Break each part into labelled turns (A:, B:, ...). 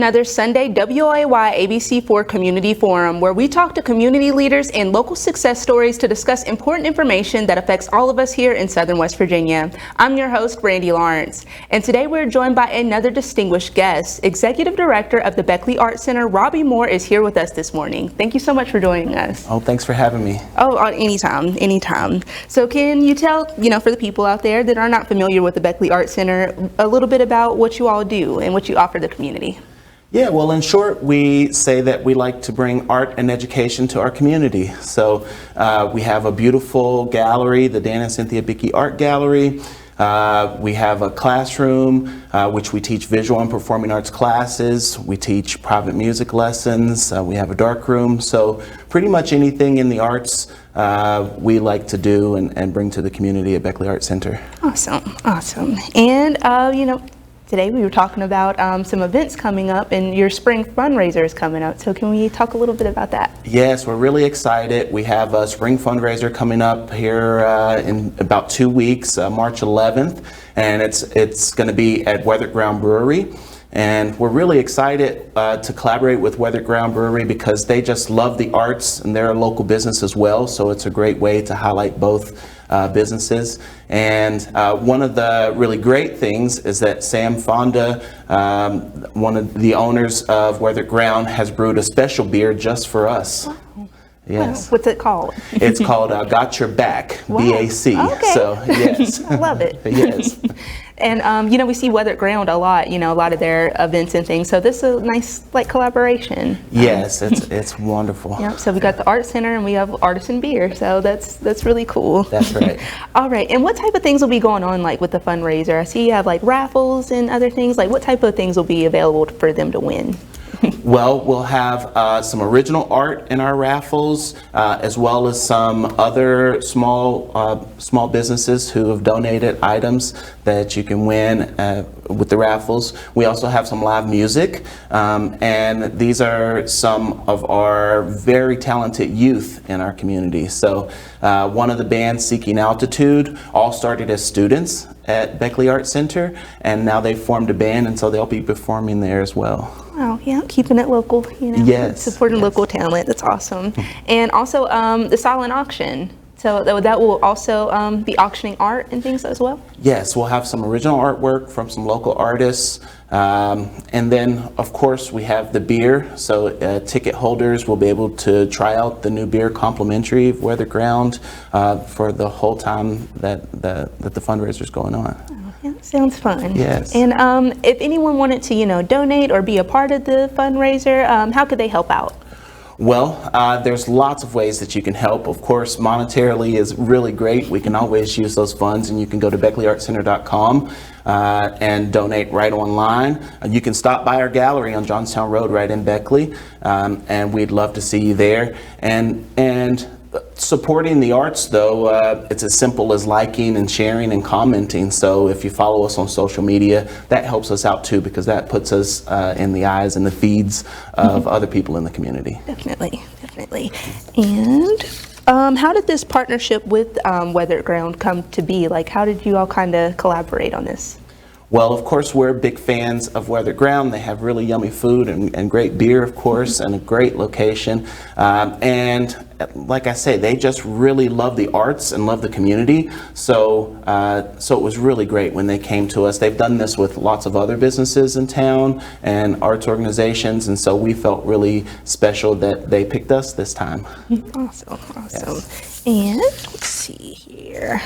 A: Another Sunday WOAY ABC4 Community Forum, where we talk to community leaders and local success stories to discuss important information that affects all of us here in Southern West Virginia. I'm your host, Brandy Lawrence, and today we're joined by another distinguished guest. Executive Director of the Beckley Art Center, Robbie Moore, is here with us this morning. Thank you so much for joining us.
B: Oh, thanks for having me.
A: Oh, anytime. So can you tell, for the people out there that are not familiar with the Beckley Art Center, a little bit about what you all do and what you offer the community?
B: Yeah, well, in short, we say that we like to bring art and education to our community. So we have a beautiful gallery, the Dan and Cynthia Beckley Art Gallery. We have a classroom, which we teach visual and performing arts classes. We teach private music lessons. We have a dark room. So pretty much anything in the arts we like to do and bring to the community at Beckley Art Center.
A: Awesome. And, today we were talking about some events coming up, and your spring fundraiser is coming up. So can we talk a little bit about that?
B: Yes, we're really excited. We have a spring fundraiser coming up here in about 2 weeks, March 11th, and it's going to be at Weathered Ground Brewery. And we're really excited to collaborate with Weathered Ground Brewery because they just love the arts and they're a local business as well. So it's a great way to highlight both businesses. And one of the really great things is that Sam Fonda, one of the owners of Weathered Ground, has brewed a special beer just for us.
A: Wow.
B: Yes.
A: What's it called?
B: It's called Got Your Back,
A: Wow.
B: BAC.
A: Okay.
B: So, yes.
A: I love it.
B: Yes.
A: And, we see Weathered Ground a lot, a lot of their events and things. So this is a nice, collaboration.
B: Yes, it's wonderful.
A: Yep. So we got the Art Center and we have artisan beer. So that's really cool.
B: That's right.
A: All right. And what type of things will be going on, with the fundraiser? I see you have, raffles and other things. What type of things will be available for them to win?
B: Well, we'll have some original art in our raffles, as well as some other small businesses who have donated items that you can win with the raffles. We also have some live music, and these are some of our very talented youth in our community. So one of the bands, Seeking Altitude, all started as students at Beckley Art Center, and now they've formed a band, and so they'll be performing there as well.
A: Wow, yeah, keeping it local,
B: Yes,
A: supporting local talent. That's awesome. And also the silent auction. So that will also be auctioning art and things as well?
B: Yes, we'll have some original artwork from some local artists. And then, of course, we have the beer. So ticket holders will be able to try out the new beer complimentary of Weathered Ground for the whole time that the fundraiser is going on.
A: Yeah, sounds fun.
B: Yes.
A: And if anyone wanted to, donate or be a part of the fundraiser, how could they help out?
B: Well, there's lots of ways that you can help. Of course, monetarily is really great. We can always use those funds, and you can go to BeckleyArtCenter.com and donate right online. You can stop by our gallery on Johnstown Road right in Beckley, and we'd love to see you there. And supporting the arts, though, it's as simple as liking and sharing and commenting. So if you follow us on social media, that helps us out too, because that puts us in the eyes and the feeds of other people in the community.
A: Definitely. And how did this partnership with Weathered Ground come to be? How did you all kind of collaborate on this?
B: Well, of course, we're big fans of Weathered Ground. They have really yummy food and great beer, of course, and a great location. And like I say, they just really love the arts and love the community. So it was really great when they came to us. They've done this with lots of other businesses in town and arts organizations, and so we felt really special that they picked us this time.
A: Awesome.
B: Yes.
A: And let's see here.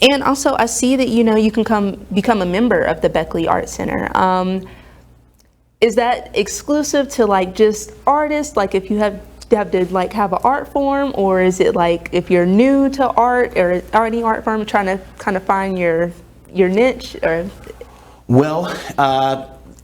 A: And also, I see that you can become a member of the Beckley Art Center. Is that exclusive to just artists? If you have to have an art form, or is it if you're new to art or any art form trying to kind of find your niche? Or
B: well,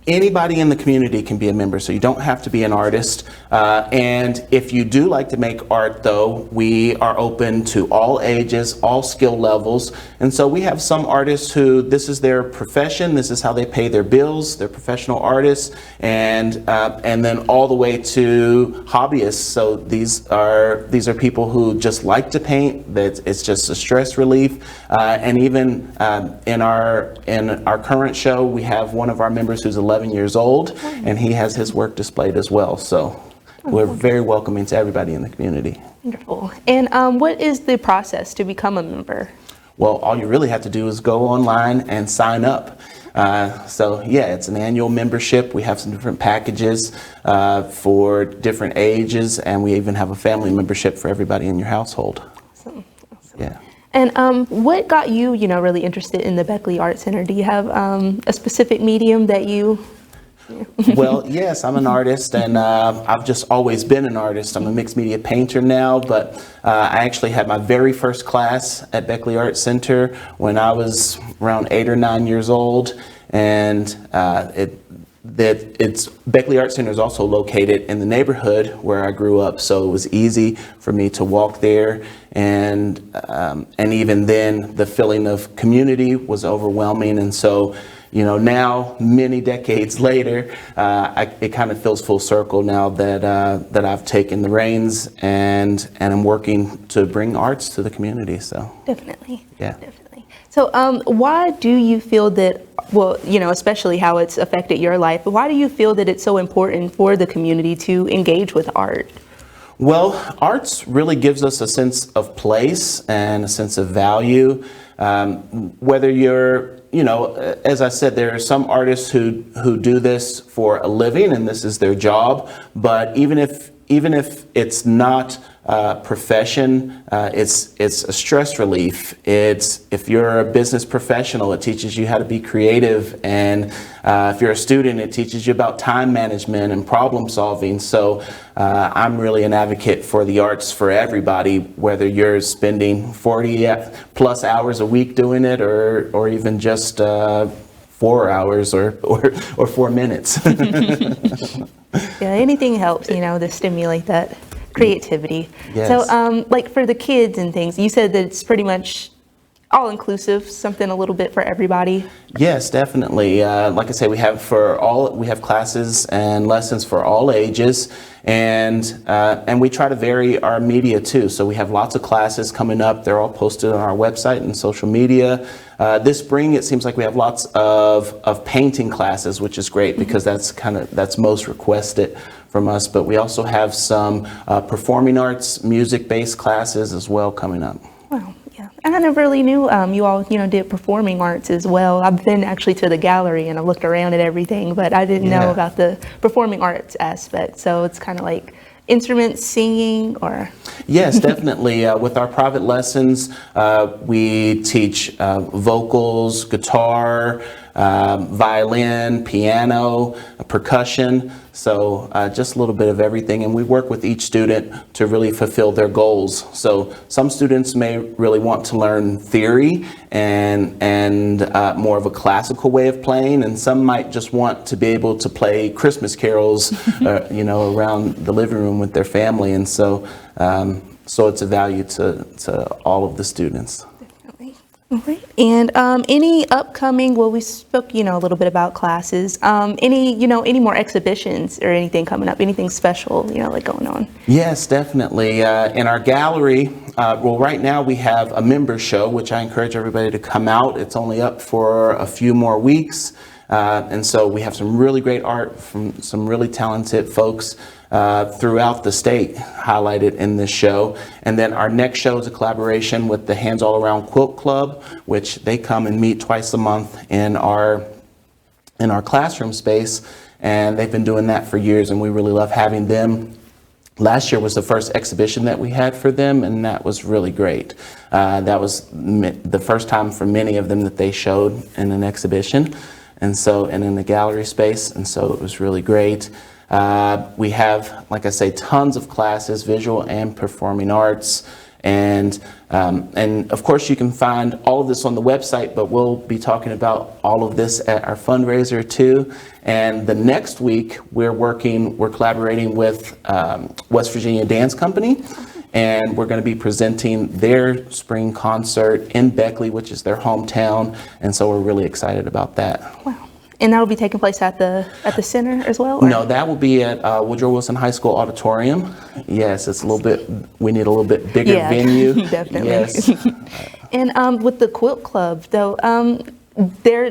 B: anybody in the community can be a member, so you don't have to be an artist. And if you do like to make art, though, we are open to all ages, all skill levels. And so we have some artists who this is their profession, this is how they pay their bills, they're professional artists, and then all the way to hobbyists. So these are people who just like to paint, that it's just a stress relief. And even in our current show, we have one of our members who's 11 11 years old, and he has his work displayed as well. So we're very welcoming to everybody in the community.
A: Wonderful. And what is the process to become a member?
B: Well, all you really have to do is go online and sign up. So yeah, it's an annual membership. We have some different packages for different ages, and we even have a family membership for everybody in your household.
A: Awesome.
B: Yeah.
A: And what got you, really interested in the Beckley Art Center? Do you have a specific medium that you?
B: Well, yes, I'm an artist, and I've just always been an artist. I'm a mixed media painter now, but I actually had my very first class at Beckley Art Center when I was around 8 or 9 years old, and it's Beckley Art Center is also located in the neighborhood where I grew up, so it was easy for me to walk there, and even then the feeling of community was overwhelming, and so now many decades later, it kind of feels full circle now that I've taken the reins and I'm working to bring arts to the community. So
A: definitely,
B: yeah,
A: definitely. So why do you feel that? Well, especially how it's affected your life. But why do you feel that it's so important for the community to engage with art?
B: Well, arts really gives us a sense of place and a sense of value. Whether you're as I said, there are some artists who do this for a living and this is their job. But even if it's not a profession, it's a stress relief. If you're a business professional, it teaches you how to be creative, and if you're a student, it teaches you about time management and problem solving. So I'm really an advocate for the arts for everybody, whether you're spending 40 plus hours a week doing it, or even just 4 hours or 4 minutes.
A: Yeah, anything helps, to stimulate that creativity.
B: Yes.
A: So, like for the kids and things, you said that it's pretty much all-inclusive, something a little bit for everybody.
B: Yes, definitely. Like I say, we have classes and lessons for all ages, and we try to vary our media too. So we have lots of classes coming up. They're all posted on our website and social media. This spring, it seems like we have lots of painting classes, which is great because that's most requested from us. But we also have some performing arts, music-based classes as well coming up.
A: Wow. Yeah, and I never really knew you all, did performing arts as well. I've been actually to the gallery and I've looked around at everything, but I didn't know about the performing arts aspect. So it's kind of like instruments, singing, or?
B: Yes, definitely. With our private lessons, we teach vocals, guitar, violin, piano, percussion. So just a little bit of everything, and we work with each student to really fulfill their goals. So some students may really want to learn theory and more of a classical way of playing, and some might just want to be able to play Christmas carols, around the living room with their family, and so it's a value to all of the students.
A: All right. And any upcoming, well, we spoke, a little bit about classes, any more exhibitions or anything coming up, anything special, like going on?
B: Yes, definitely. In our gallery, right now we have a member show, which I encourage everybody to come out. It's only up for a few more weeks. And so we have some really great art from some really talented folks throughout the state highlighted in this show. And then our next show is a collaboration with the Hands All Around Quilt Club, which they come and meet twice a month in our classroom space. And they've been doing that for years, and we really love having them. Last year was the first exhibition that we had for them, and that was really great. That was the first time for many of them that they showed in an exhibition, and in the gallery space, and so it was really great. We have, like I say, tons of classes, visual and performing arts, and of course you can find all of this on the website, but we'll be talking about all of this at our fundraiser too. And the next week we're collaborating with West Virginia Dance Company, and we're going to be presenting their spring concert in Beckley, which is their hometown, and so we're really excited about that.
A: Wow. And that will be taking place at the center as well? Or?
B: No, that will be at Woodrow Wilson High School Auditorium. Yes, it's we need a little bit bigger venue.
A: Definitely.
B: Yes.
A: And with the Quilt Club, though, they're,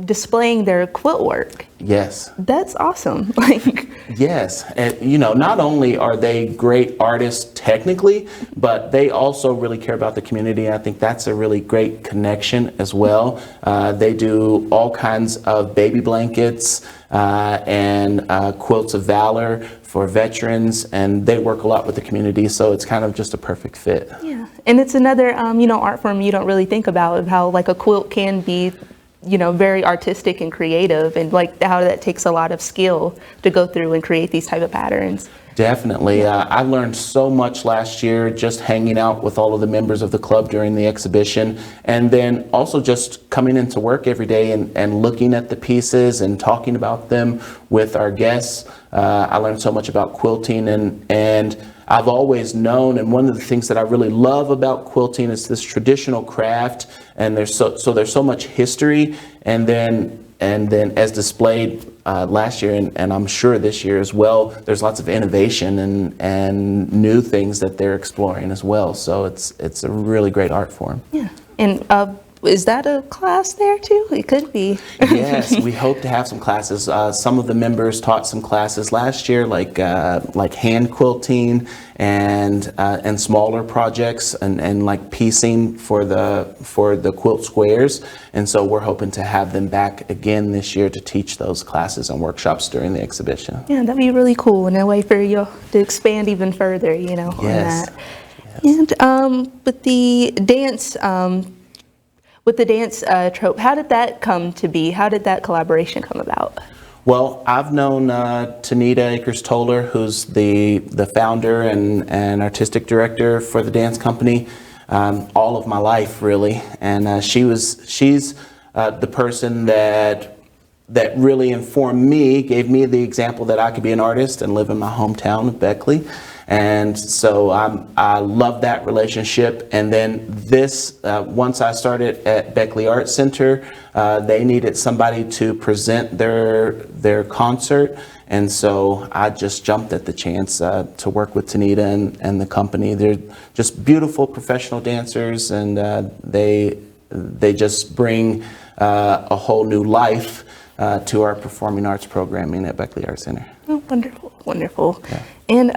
A: displaying their quilt work.
B: Yes.
A: That's awesome. Like,
B: Yes, and not only are they great artists technically, but they also really care about the community. I think that's a really great connection as well. They do all kinds of baby blankets and quilts of valor for veterans, and they work a lot with the community, so it's kind of just a perfect fit.
A: yeah, and it's another art form you don't really think about, of how like a quilt can be very artistic and creative, and like how that takes a lot of skill to go through and create these type of patterns.
B: Definitely. I learned so much last year just hanging out with all of the members of the club during the exhibition, and then also just coming into work every day and looking at the pieces and talking about them with our guests. I learned so much about quilting, and I've always known, and one of the things that I really love about quilting is this traditional craft, and there's so much history, and then as displayed last year, and I'm sure this year as well, there's lots of innovation and new things that they're exploring as well. So it's a really great art form.
A: Yeah, and is that a class there too? It could be.
B: Yes, we hope to have some classes. Some of the members taught some classes last year, like hand quilting and smaller projects and like piecing for the quilt squares. And so we're hoping to have them back again this year to teach those classes and workshops during the exhibition.
A: Yeah, that'd be really cool, and a way for you to expand even further, on
B: Yes.
A: that. Yes. And with the dance. With the dance trope, how did that come to be? How did that collaboration come about?
B: Well, I've known Tanita Akers-Toller, who's the founder and artistic director for the dance company, all of my life, really. And she's the person that really informed me, gave me the example that I could be an artist and live in my hometown of Beckley. And so I love that relationship. And then once I started at Beckley Art Center, they needed somebody to present their concert. And so I just jumped at the chance to work with Tanita and the company. They're just beautiful professional dancers, and they just bring a whole new life to our performing arts programming at Beckley Art Center.
A: Oh, wonderful, wonderful.
B: Yeah.
A: And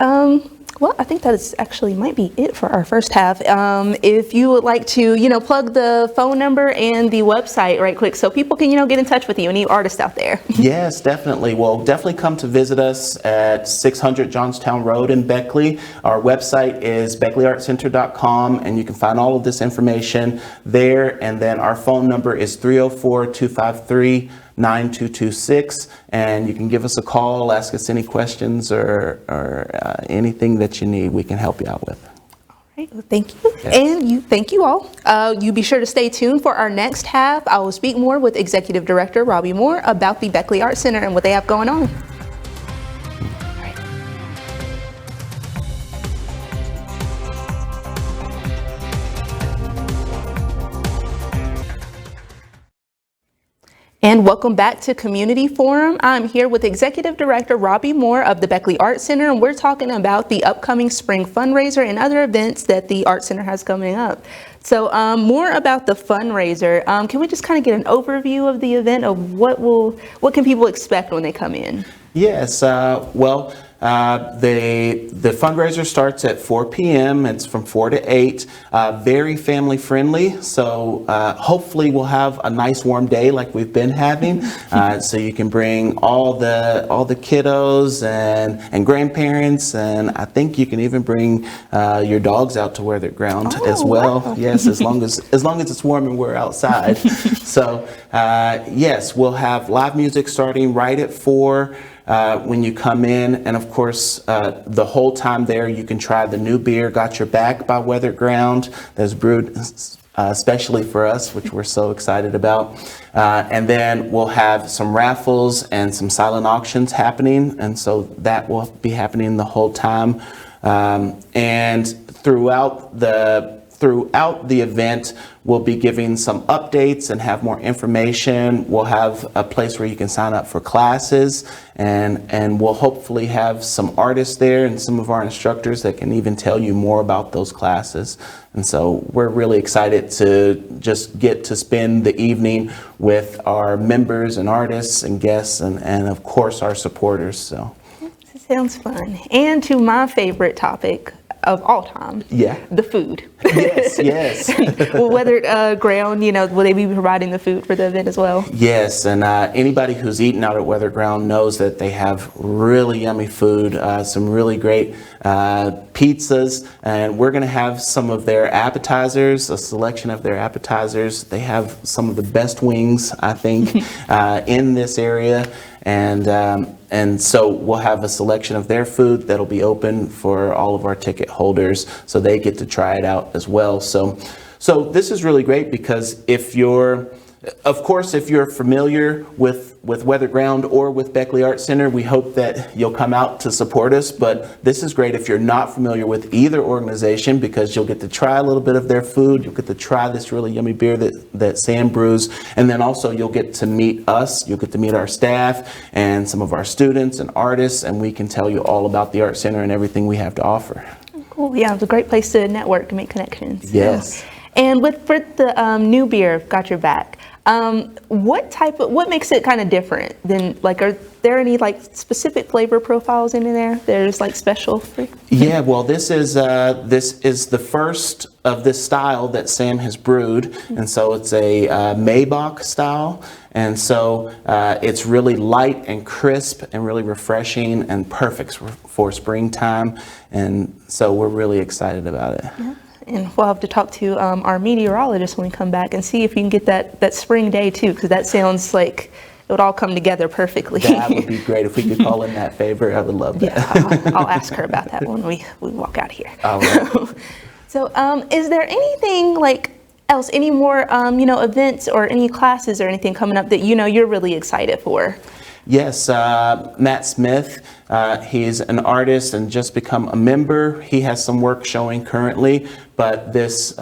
A: well, I think that is actually might be it for our first half. If you would like to, plug the phone number and the website right quick, so people can, get in touch with you, any artists out there.
B: Yes, definitely. Well, definitely come to visit us at 600 Johnstown Road in Beckley. Our website is beckleyartcenter.com, and you can find all of this information there. And then our phone number is 304-253-9226, and you can give us a call, ask us any questions or anything that you need, we can help you out with.
A: All right, well, thank you. Yes. And thank you all. You be sure to stay tuned for our next half. I will speak more with Executive Director Robbie Moore about the Beckley Art Center and what they have going on. And welcome back to Community Forum. I'm here with Executive Director Robbie Moore of the Beckley Art Center, and we're talking about the upcoming spring fundraiser and other events that the Art Center has coming up. So more about the fundraiser, can we just kind of get an overview of the event of what can people expect when they come in?
B: Yes, well, the fundraiser starts at 4 p.m. It's from 4 to 8. Very family friendly, so hopefully we'll have a nice warm day like we've been having. So you can bring all the kiddos and grandparents, and I think you can even bring your dogs out to wear their ground as well. Wow. Yes, as long as it's warm and we're outside. So yes, we'll have live music starting right at 4. When you come in, and of course the whole time there you can try the new beer, Got Your Back by Weathered Ground, that's brewed especially for us, which we're so excited about. And then we'll have some raffles and some silent auctions happening, and so that will be happening the whole time. And throughout throughout the event, we'll be giving some updates and have more information. We'll have a place where you can sign up for classes, and we'll hopefully have some artists there and some of our instructors that can even tell you more about those classes. And so we're really excited to just get to spend the evening with our members and artists and guests and of course our supporters. So
A: sounds fun. And to my favorite topic of all time, the food.
B: Yes, yes.
A: Well, Weathered Ground, will they be providing the food for the event as well?
B: Yes, and anybody who's eaten out at Weathered Ground knows that they have really yummy food, some really great pizzas, and we're going to have some of their appetizers, a selection of their appetizers. They have some of the best wings, I think, in this area. And so we'll have a selection of their food that'll be open for all of our ticket holders, so they get to try it out as well. So this is really great because if you're familiar with Weathered Ground or with Beckley Art Center, we hope that you'll come out to support us. But this is great if you're not familiar with either organization, because you'll get to try a little bit of their food. You'll get to try this really yummy beer that Sam brews. And then also you'll get to meet us. You'll get to meet our staff and some of our students and artists, and we can tell you all about the Art Center and everything we have to offer.
A: Cool. Yeah, it's a great place to network and make connections.
B: Yes.
A: And for the new beer, Got Your Back, what makes it kind of different than, are there any specific flavor profiles in there that are just special for?
B: Yeah, well, this is the first of this style that Sam has brewed, and so it's a Maybach style, and so it's really light and crisp and really refreshing and perfect for springtime, and so we're really excited about it.
A: Yeah. And we'll have to talk to our meteorologist when we come back and see if you can get that spring day too, because that sounds like it would all come together perfectly.
B: That would be great if we could call in that favor. I would love that.
A: Yeah, I'll ask her about that when we walk out of here.
B: All right.
A: So, is there anything else, any more events or any classes or anything coming up that you're really excited for?
B: Yes, Matt Smith, he's an artist and just become a member. He has some work showing currently, but this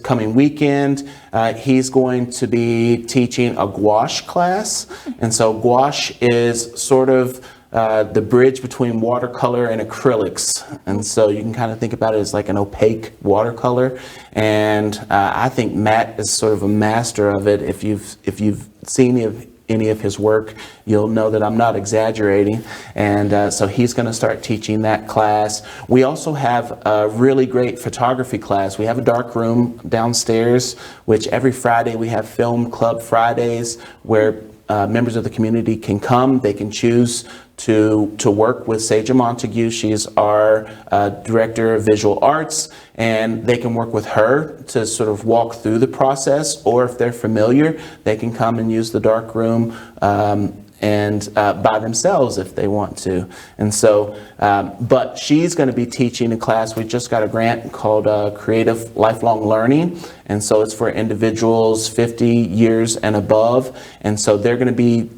B: coming weekend, he's going to be teaching a gouache class. And so gouache is sort of the bridge between watercolor and acrylics. And so you can kind of think about it as like an opaque watercolor. And I think Matt is sort of a master of it. If you've seen any of his work, you'll know that I'm not exaggerating. And so he's going to start teaching that class. We also have a really great photography class. We have a dark room downstairs, which every Friday we have Film Club Fridays, where members of the community can come. They can choose to work with Seja Montague. She's our director of visual arts, and they can work with her to sort of walk through the process, or if they're familiar, they can come and use the dark room and by themselves if they want to. And so, but she's going to be teaching a class. We just got a grant called Creative Lifelong Learning, and so it's for individuals 50 years and above. And so they're going to be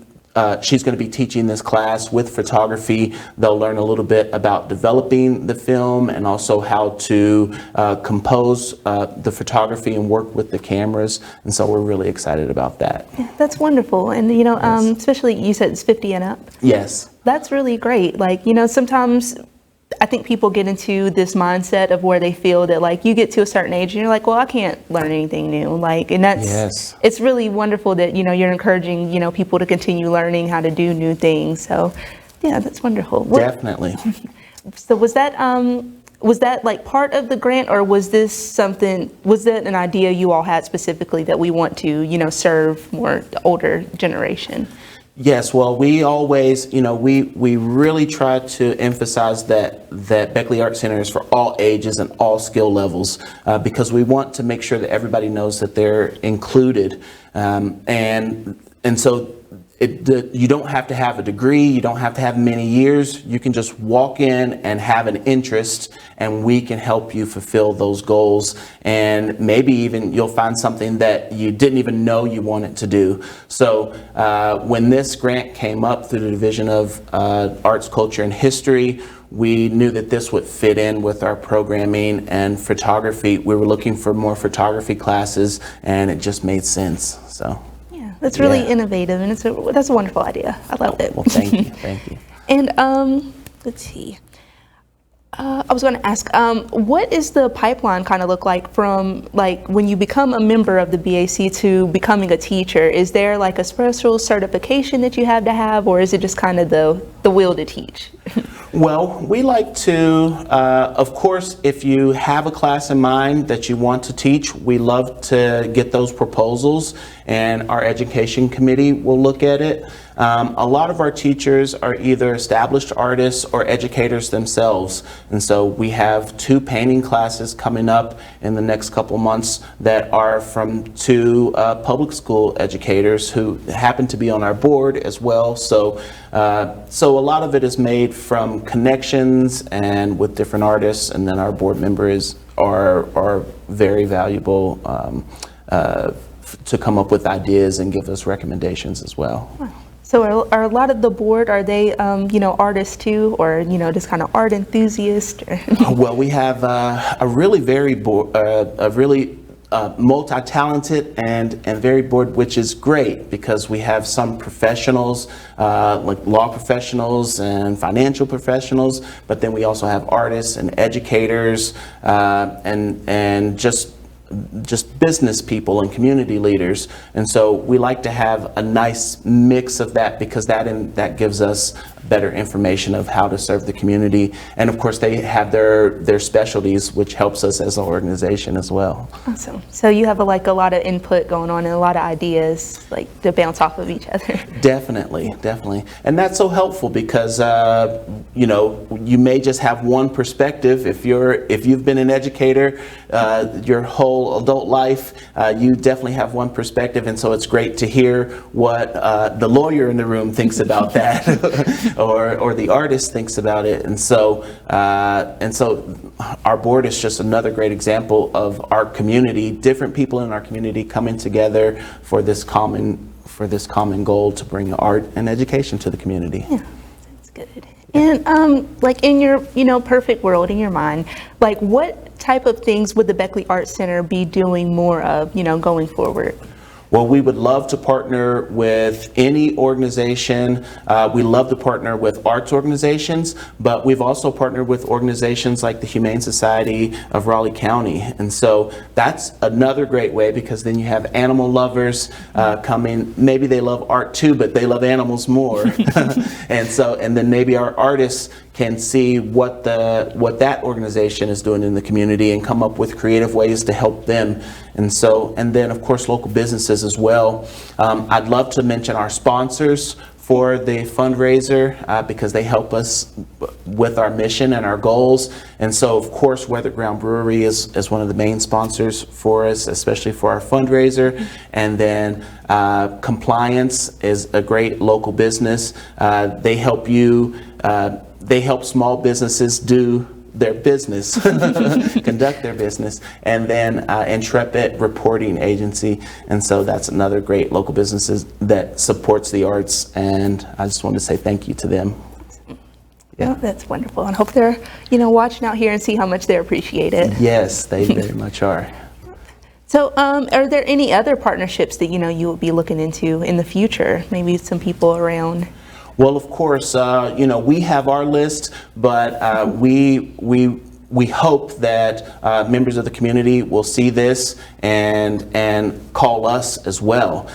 B: she's going to be teaching this class with photography. They'll learn a little bit about developing the film and also how to compose the photography and work with the cameras. And so we're really excited about that.
A: Yeah, that's wonderful. And, yes. Especially you said it's 50 and up.
B: Yes.
A: That's really great. Sometimes I think people get into this mindset of where they feel that you get to a certain age and you're like, well, I can't learn anything new. And that's,
B: yes.
A: It's really wonderful that, you're encouraging, people to continue learning how to do new things. So yeah, that's wonderful.
B: Definitely.
A: So was that part of the grant, or was that an idea you all had specifically that we want to, serve more the older generation?
B: Yes, well, we always, we really try to emphasize that Beckley Art Center is for all ages and all skill levels, because we want to make sure that everybody knows that they're included. And so you don't have to have a degree, you don't have to have many years. You can just walk in and have an interest, and we can help you fulfill those goals. And maybe even you'll find something that you didn't even know you wanted to do. So when this grant came up through the Division of Arts, Culture, and History, we knew that this would fit in with our programming and photography. We were looking for more photography classes, and it just made sense. So.
A: That's really innovative, and that's a wonderful idea. I love it.
B: Well, thank you, thank you.
A: And let's see. I was going to ask, what is the pipeline kind of look like from like when you become a member of the BAC to becoming a teacher? Is there like a special certification that you have to have, or is it just kind of the will to teach?
B: Well, we like to, of course, if you have a class in mind that you want to teach, we love to get those proposals, and our education committee will look at it. A lot of our teachers are either established artists or educators themselves, and so we have 2 painting classes coming up in the next couple months that are from 2 public school educators who happen to be on our board as well. So a lot of it is made from connections and with different artists, and then our board members are very valuable to come up with ideas and give us recommendations as well.
A: Wow. So are a lot of the board, are they, artists too, or, just kind of art enthusiasts?
B: Well, we have a really multi-talented and varied board, which is great because we have some professionals, like law professionals and financial professionals, but then we also have artists and educators and just business people and community leaders. And so we like to have a nice mix of that because that gives us better information of how to serve the community. And of course they have their specialties, which helps us as an organization as well.
A: Awesome. So you have a lot of input going on and a lot of ideas to bounce off of each other.
B: Definitely. And that's so helpful because you may just have one perspective. If you've been an educator your whole adult life, you definitely have one perspective, and so it's great to hear what the lawyer in the room thinks about that or the artist thinks about it. And so our board is just another great example of our community, different people in our community coming together for this common goal to bring art and education to the community.
A: Yeah, that's good. And in your perfect world, in your mind, what type of things would the Beckley Arts Center be doing more of, going forward?
B: Well, we would love to partner with any organization. We love to partner with arts organizations, but we've also partnered with organizations like the Humane Society of Raleigh County. And so that's another great way, because then you have animal lovers coming. Maybe they love art too, but they love animals more. and then maybe our artists can see what that organization is doing in the community and come up with creative ways to help them. And then of course local businesses as well. I'd love to mention our sponsors for the fundraiser because they help us with our mission and our goals. And so of course Weather Ground Brewery is one of the main sponsors for us, especially for our fundraiser. And then Compliance is a great local business. They help small businesses do their business, conduct their business. And then Intrepid Reporting Agency. And so that's another great local business that supports the arts. And I just want to say thank you to them.
A: Yeah, that's wonderful. And I hope they're, watching out here and see how much they're appreciated.
B: Yes, they very much are.
A: So are there any other partnerships that, you will be looking into in the future? Maybe some people around?
B: Well, of course, we have our list, but we hope that members of the community will see this and call us as well.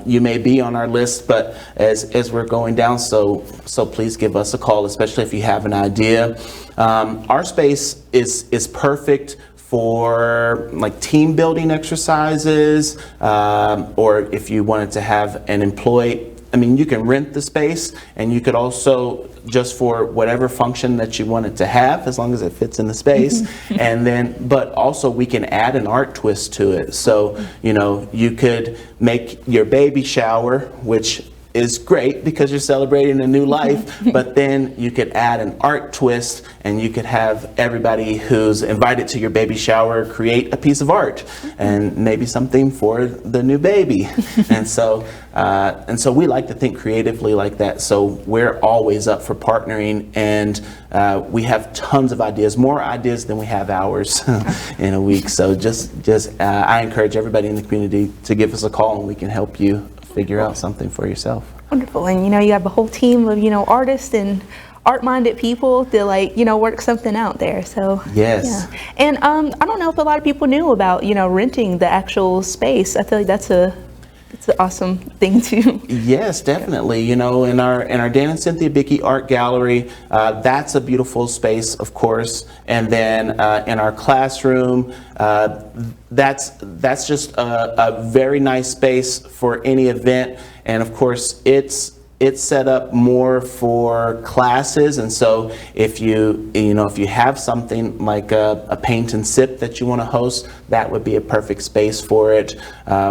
B: You may be on our list, but as we're going down, so please give us a call, especially if you have an idea. Our space is perfect for team building exercises, or if you wanted to have an employee. You can rent the space, and you could also, just for whatever function that you want it to have, as long as it fits in the space. But also we can add an art twist to it. So, you could make your baby shower, which is great because you're celebrating a new life, but then you could add an art twist and you could have everybody who's invited to your baby shower create a piece of art and maybe something for the new baby. And so we like to think creatively like that. So we're always up for partnering, and we have tons of ideas, more ideas than we have hours in a week. So I encourage everybody in the community to give us a call, and we can help you figure out something for yourself.
A: Wonderful. And you have a whole team of artists and art-minded people to work something out there. So
B: yes.
A: Yeah. And I don't know if a lot of people knew about renting the actual space. I feel like it's an awesome thing too.
B: Yes, definitely. In our Dan and Cynthia Beckley Art Gallery, that's a beautiful space, of course. And then in our classroom, that's just a very nice space for any event. And of course, it's set up more for classes, and so if you have something like a paint and sip that you want to host, that would be a perfect space for it.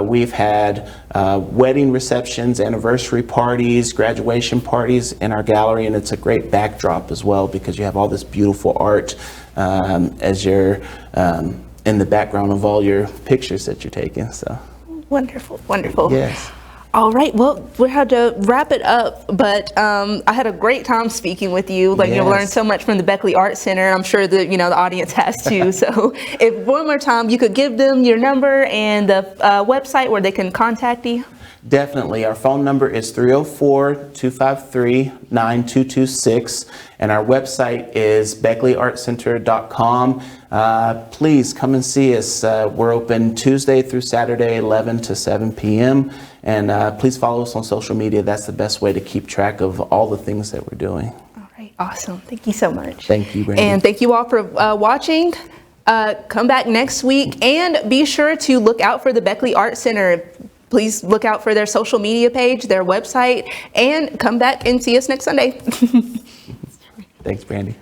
B: We've had wedding receptions, anniversary parties, graduation parties in our gallery, and it's a great backdrop as well because you have all this beautiful art as you're in the background of all your pictures that you're taking. So
A: wonderful, wonderful.
B: Yes.
A: All right, well, we had to wrap it up, but I had a great time speaking with you. Yes. You learned so much from the Beckley Art Center. I'm sure that the audience has too. So if one more time you could give them your number and the website where they can contact you.
B: Definitely. Our phone number is 304-253-9226, and our website is BeckleyArtCenter.com. Please come and see us. We're open Tuesday through Saturday, 11 to 7 p.m. And please follow us on social media. That's the best way to keep track of all the things that we're doing.
A: All right. Awesome. Thank you so much.
B: Thank you, Brandy.
A: And thank you all for watching. Come back next week, and be sure to look out for the Beckley Art Center. Please look out for their social media page, their website, and come back and see us next Sunday.
B: Thanks, Brandy.